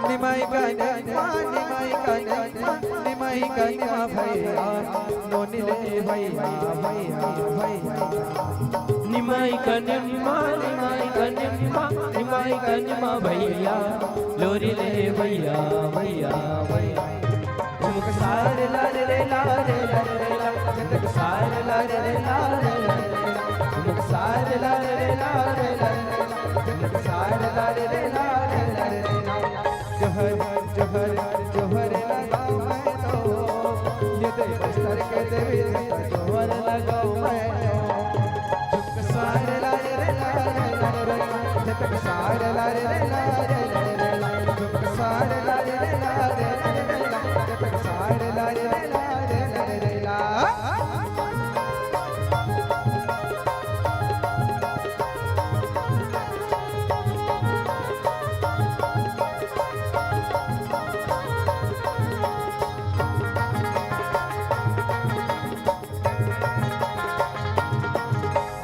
निमाई का निमा भैया नोनिले भैया भैया भैया निमाई का निमा भैया लोरी ले भैया भैया भैया झुमक सारे लारे रे लारे लारे झुमक सारे लारे रे लारे झुमक सारे लारे रे लारे झुमक सारे लारे रे लारे जोहर जोहर जोहर लगाओ मैं तो ये दे बस्तर के देवी जोहर लगाओ मैं झुमक सारे लारे रे लारे झुमक सारे लारे रे लारे झुमक सारे लारे रे लारे सारे लारे रे लारे रे ला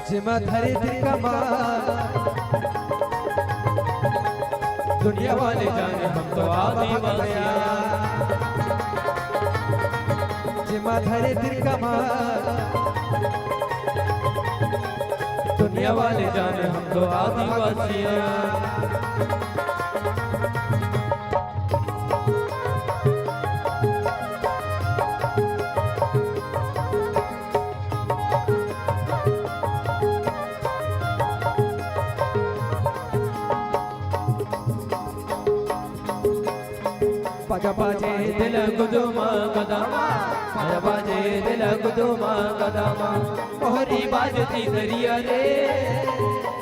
जिमा धरे दिल कमाल दुनिया वाले जाने हम तो आदिवासिया जिमा धरे दिल कमाल दुनिया वाले जाने हम तो आदिवासिया पगा बाजे दिल गुदुमा गदामा पगा बाजे दिल गुदुमा गदामा मोहरी बाजती दरिया रे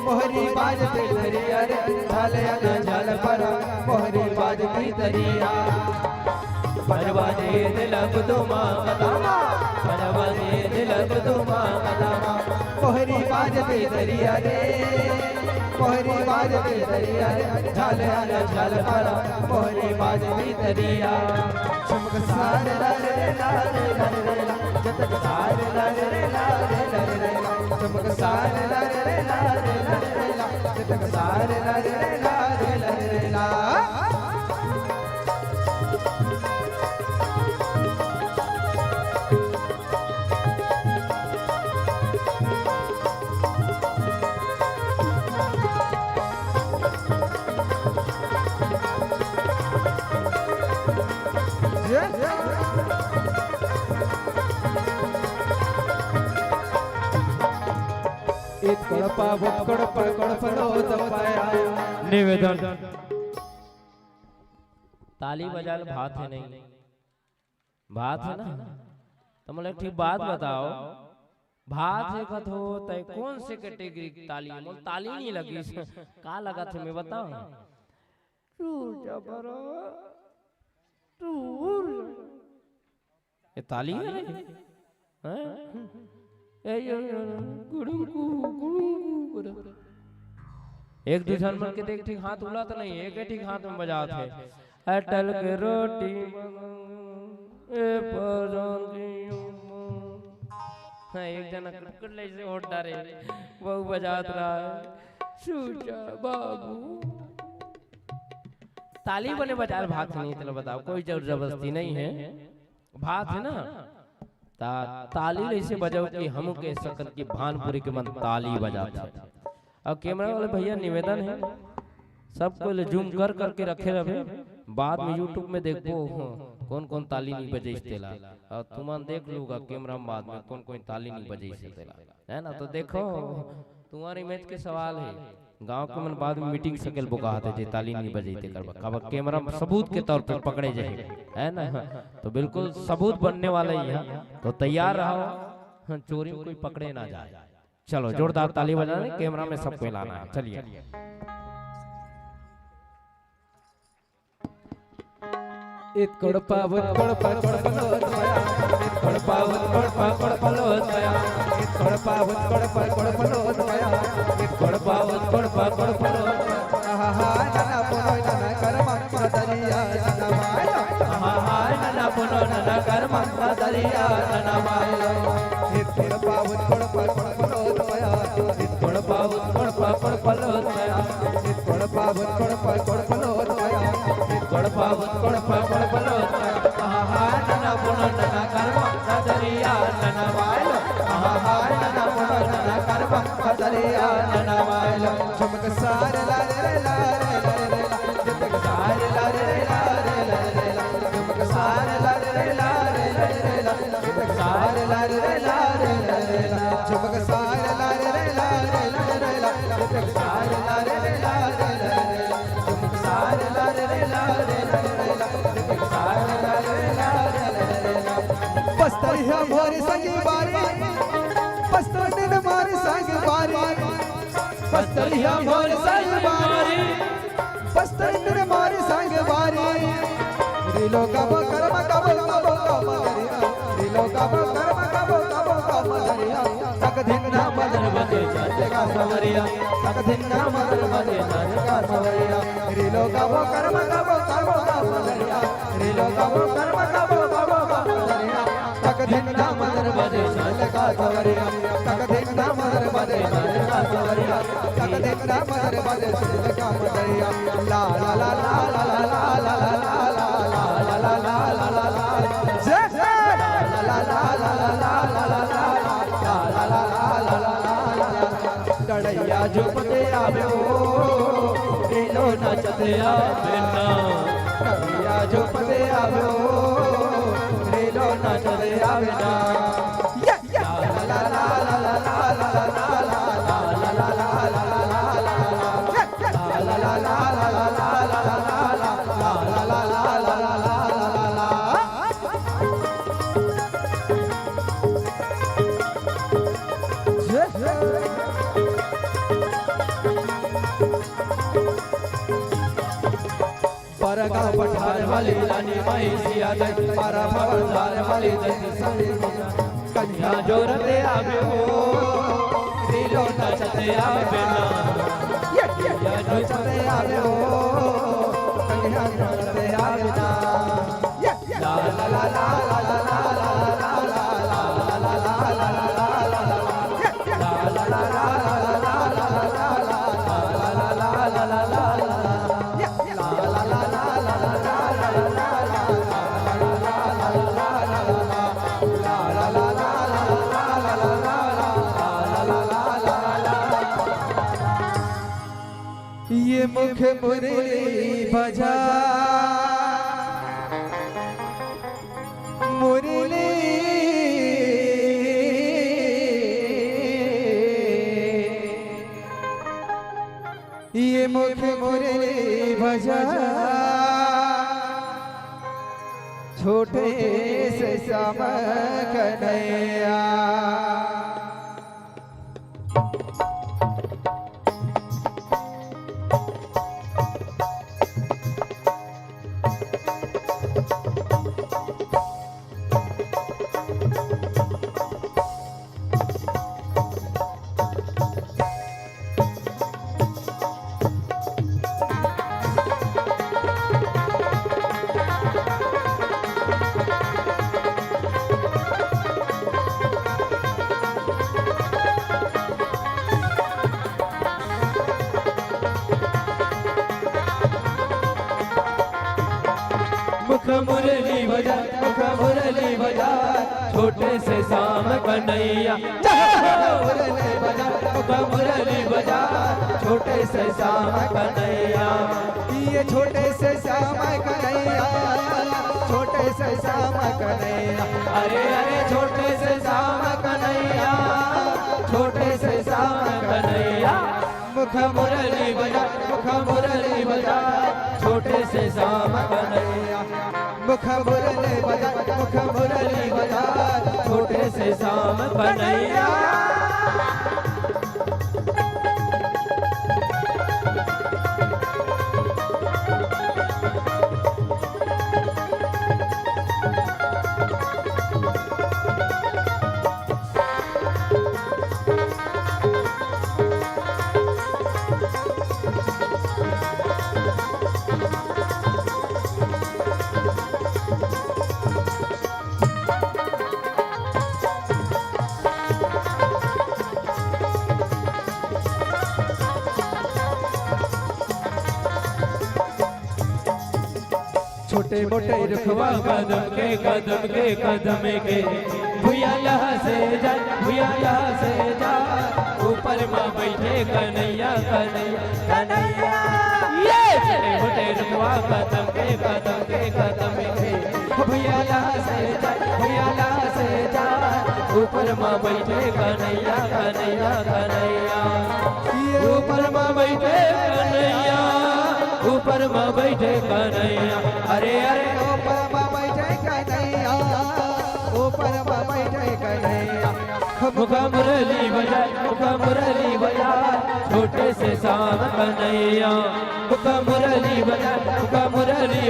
मोहरी बाजती दरिया रे झाले न झाल परा मोहरी बाजती दरिया पगा बाजे दिल गुदुमा गदामा पगा बाजे दिल गुदुमा गदामा मोहरी बाजती दरिया रे मोहरी बाजती दरिया रे झाले न झाल परा मोहरी बाजती दरिया चमक सारे लारे लारे लारे जतक सारे लारे लारे लारे चमक सारे लारे लारे लारे जतक सारे लारे लारे लारे ला एक कड़पा वो कड़पा कड़पलो दबाया निवेदन ताली बजाल भात है नहीं भात है ना तो मतलब ठीक बात बताओ भात है कथ हो तय कौन से कैटेगरी की ताली है मतलब ताली नहीं लगी का लगा थे मैं बताओ ये ताली है एक दूसरे मन के देख ठीक हाथ उड़ा तो नहीं एक ठीक हाथ में बजा थे अटल के रोटी एक जना क्रिकेट ले से होट डारे वो बजात रहा है सूचा बाबू ताली बने बजा भात नहीं चलो बताओ कोई जबरदस्ती नहीं है भात है ना ताली ऐसे बजाओ कि हम कह सकत कि भानपुरी के मन ताली बजाते। अब कैमरा वाले भैया निवेदन है सबको जूम कर करके रखे रहे, बाद में यूट्यूब में देखो कौन कौन ताली नहीं बजे तेला, और तुम देख लूगा कैमरा में बाद में कौन कौन ताली नहीं बजे तेला, है ना। तो देखो तुम्हारी मैच के सवाल है, गांव के मन बाद में मीटिंग सकल बुका हाथे जे ताली नहीं बजेते करबा, कब कैमरा सबूत के तौर पे पकड़े जाए, है ना। तो बिल्कुल सबूत बनने वाला ही है, तो तैयार रहो, चोरी कोई पकड़े ना जाए। चलो जोरदार ताली बजाने, कैमरा में सबको लाना है। चलिए इत कोड़पावत कोड़पा कोड़पलोत माया, इत कोड़पावत कोड़पा कोड़पलोत माया, इत कोड़पावत कोड़पा कोड़पलोत माया, इत कोड़पावत कोड़पा कोड़पलोत माया। आहा नना पुनो नना कर्म दरिया नना माया, आहा नना पुनो नना कर्म दरिया नना माया। इत कोड़पावत कोड़पा कोड़पलोत माया, इत कोड़पावत कोड़पा कोड़पलोत माया, इत कोड़पावत कोड़पा कोड़पलोत माया, इत कोड़पावत कोड़पा कोड़पलोत माया। आहा नना पुनो नना कर्म दरिया नना माया, आहा नना पुनो नना कर्म दरिया नना माया। चमक सारे ला रे ला रे ला रे ला, चमक सारे ला रे ला रे ला रे ला, चमक सारे ला रे ला रे ला, चमक सारे ला रे ला रे ला, चमक सारे ला रे ला रे ला, चमक सारे ला रे ला रे ला, चमक सारे ला रे ला रे ला, चमक सारे ला रे ला रे ला। बस्तरिया मोरी संगी बारी, बस्तर मारी संग बारी, बस्तरिया मोरी संग बारी, बस्तर मारी संग बारी। रिलो कब कर्म कब कब कब दरिया, रिलो कब कर्म कब कब कब दरिया। तक दिन ना मदन बजे चाचे का सवरिया, तक दिन ना मदन बजे चाचे का सवरिया। रिलो कब कर्म कब कब कब दरिया, रिलो कब कर्म कब कब कब दरिया। तक दिन ना मदन बजे चाचे का सवरिया, तक दिन ना मदन बजे चाचे का सवरिया, तक दिन ना मदन बजे चाचे का सवरिया। ला ला ला ला ला ला ला ला ला ला ला ला जय ला ला ला ला ला ला ला ला ला ला। डड़ैया झुपते आवे हो लो नचते आवे ना, डड़ैया झुपते आवे हो लो नचते आवे ना। ला ला ला ला ला ला ला ला ला ला ला ला परगा पठार वाली रानी माई सिया दई, पारा भवनदार वाली दई संगी कन्या जोरते आवे हो दिलो नचते आवे ना, कन्या जोरते आवे हो कन्या जोरते आवे ना। ला ला ला ला ला ला ला ला ला ला ला ये मुख मुरली बजा मुरली ये मुख मुरली बजा छोटे से श्याम कन्हैया। मुख मुरली बजा छोटे से श्याम कन्हैया मुरली बजा मुरली बजा छोटे से श्याम कन्हैया ये छोटे से श्याम कन्हैया छोटे से श्याम कन्हैया अरे अरे छोटे से श्याम कन्हैया छोटे से श्याम कन्हैया मुख मुरली बजा मुरली बजा छोटे से श्याम कन्हैया मुख मुरली बजा मुख मुरली बजा छोटे से श्याम कन्हैया छोटे मोटे रुखवा कदम के भैया यहाँ से जा भैया यहाँ से जा ऊपर माँ बैठे कन्हैया कन्हैया कन्हैया ये छोटे मोटे रुखवा कदम के भैया यहाँ से जा भैया यहाँ से जा ऊपर माँ बैठे कन्हैया कन्हैया कन्हैया ऊपर माँ बैठे कन्हैया ऊपर माँ बैठे कन्हैया अरे अरे ऊपर माँ बैठे कन्हैया ऊपर माँ बैठे कन्हैया मुखा मुरली बजा छोटे से श्याम कन्हैया मुखा मुरली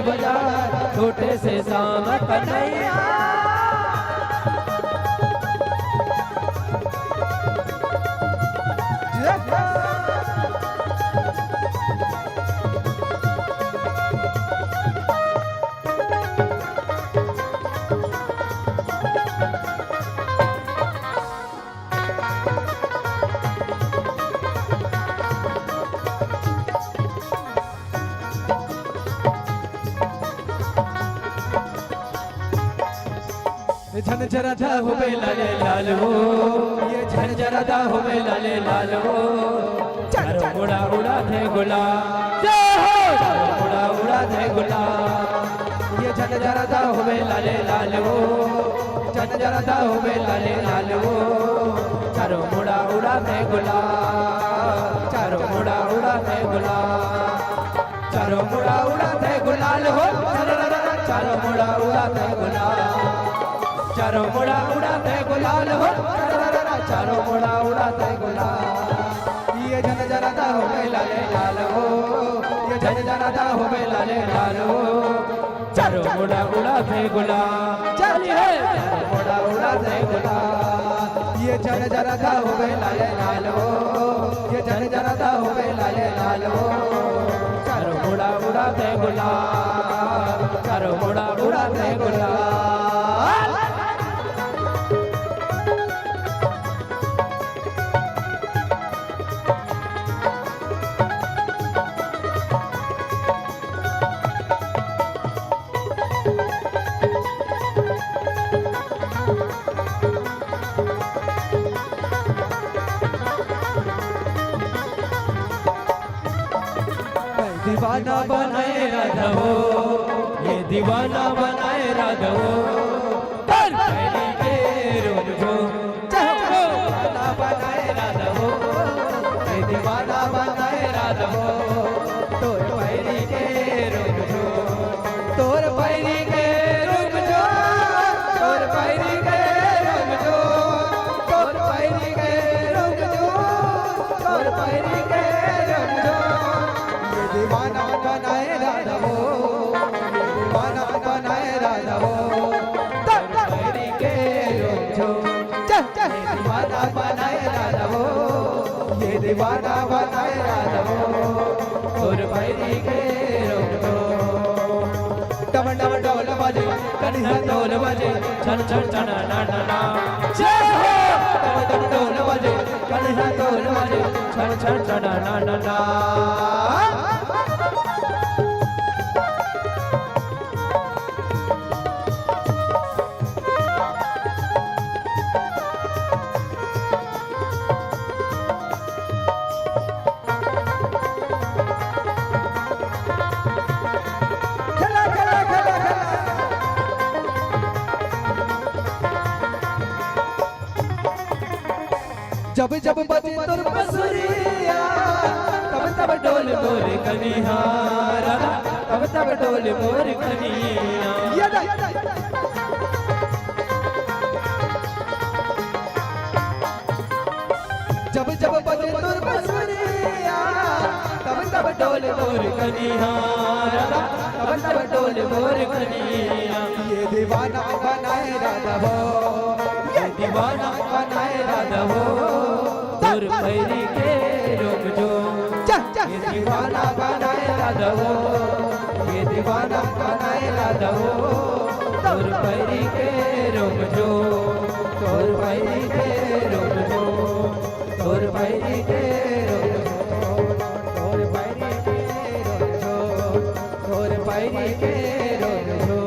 बजा छोटे से श्याम कन्हैया झनझरदा होवे लाले लाल हो ये झनझरदा होवे लाले लाल हो चारों उड़ा उड़ा थे गुलाब जय हो चारों उड़ा उड़ा थे गुलाब ये झनझरदा होवे लाले लाल हो झनझरदा होवे लाले लाल हो चारों उड़ा उड़ा थे गुलाब चारों उड़ा उड़ा थे गुलाब चारों उड़ा उड़ा थे गुलाल हो चारों उड़ा उड़ा थे गुलाब चारों मुड़ा उड़ाते गुलाल हो चारों मुड़ा उड़ाते गुलाल ये झनझरदा होवे लाले लाल हो ये झनझरदा होवे लाले लाल हो चारों मुड़ा उड़ाते गुलाल चलिए चारों मुड़ा उड़ाते गुलाल ये झनझरदा होवे लाले लाल हो ये झनझरदा होवे लाले लाल हो चारों मुड़ा उड़ाते गुलाल चारों मुड़ा उड़ाते गुलाल दीवाना बनाए राधवो ये दीवाना बनाए राधवो कर पहली के रोज को दीवाना बनाए राधवो ये दीवाना बनाए राधवो तोर पहली के रोज को तोर पहली के रोज जो तोर पहली के रोज जो तोर पहली के रोज जो तोर पहली के रोज जो दीवाना बनाए राधवो दीवाना बनाए राधवो तेरी के रोजो दीवाना बनाए राधवो ये दीवाना बनाए राधवो और भैरी के रोजो डम डम डोल बजे कन्हा ढोल बजे छन छन छन ना ना ना जय हो डम डम डोल बजे कन्हा ढोल बजे छन छन छन ना ना ना जब जब बजे तोर बंसुरिया तब तब डोल मोर कन्हैया राधा तब तब डोल मोर कन्हैया जब जब बजे तोर बंसुरिया तब तब डोल मोर कन्हैया राधा तब तब डोल मोर कन्हैया ये दीवाना बनाए राधा हो ये दीवाना बनाए राधा हो तोर पैरी के रोक जो ये दीवाना बनाए राधा हो ये दीवाना बनाए राधा हो तोर पैरी के रोक जो तोर पैरी के रोक जो तोर पैरी के रोक जो तोर पैरी के रोक जो तोर पैरी के रोक जो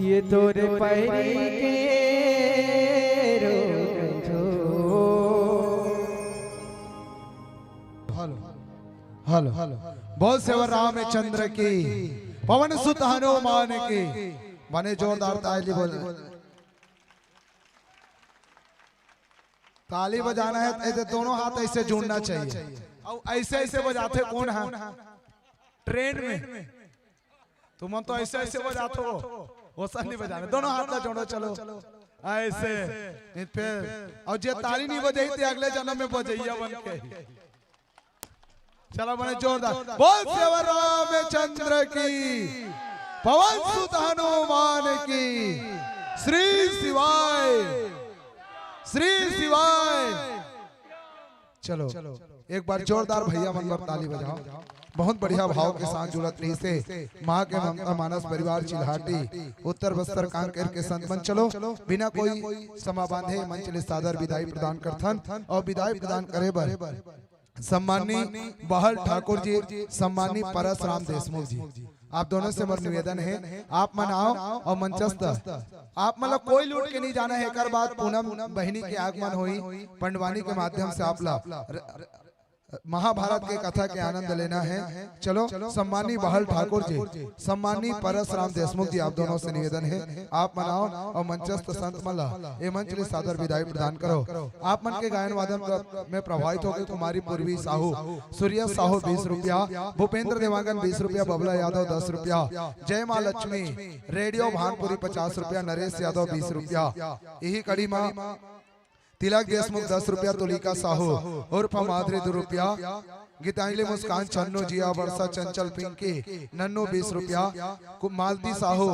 ये तोरे पैरी के रोक जो हेलो हेलो बोल सेवर रामचंद्र की पवन सुत हनुमान की बने जोरदार ताली बोल ताली बजाना है ऐसे दोनों हाथ ऐसे जोड़ना चाहिए और ऐसे ऐसे बजाते कौन है ट्रेन में तुम तो ऐसे ऐसे बजाते हो वो सब नहीं बजाना दोनों हाथ जोड़ो चलो ऐसे फिर और जे ताली नहीं बजाई तो अगले जन्म में बजैया बन के चलो बने जोरदार बोल सेवर रामचंद्र की पवन सुत हनुमान की श्री शिवाय श्री शिवाय चलो एक बार जोरदार भैया मन पर ताली बजाओ बहुत बढ़िया भाव के साथ जुड़त रही से माँ के ममता मानस परिवार चिल्हाटी उत्तर बस्तर कांकेर के संत मन चलो बिना कोई समा बांधे मंच ले सादर विदाई प्रदान करथन और विदाई प्रदान करे बर सम्मानी बहल ठाकुर जी सम्मानी परसराम देशमुख जी आप दोनों से मेरा निवेदन है आप मनाओ और मंचस्थ आप मतलब कोई लूट के नहीं जाना है एक बात पूनम बहिनी के आगमन हुई पंडवानी के माध्यम से आप महाभारत के कथा के आनंद लेना है चलो सम्मानी बहल ठाकुर जी सम्मानी परसराम देशमुख जी आप दोनों से निवेदन है आप मनाओ और मंचस्थ संत मला ये मंच ले सादर विदाई प्रदान करो आप मन के गायन वादन में प्रभावित हो गए कुमारी पूर्वी साहू सूर्य साहू 20 रुपया भूपेंद्र देवांगन 20 रुपया बबला यादव 10 रुपया जय माँ लक्ष्मी रेडियो भानपुरी 50 रुपया नरेश यादव 20 रुपया यही कड़ी माँ तिलक देशमुख 10 रुपया तुलिका साहू उर्फ माधुरी 2 रुपया गीतांजलि मुस्कान चन्नू जिया वर्षा चंचल पिंकी नन्नू 20 रुपया मालती साहू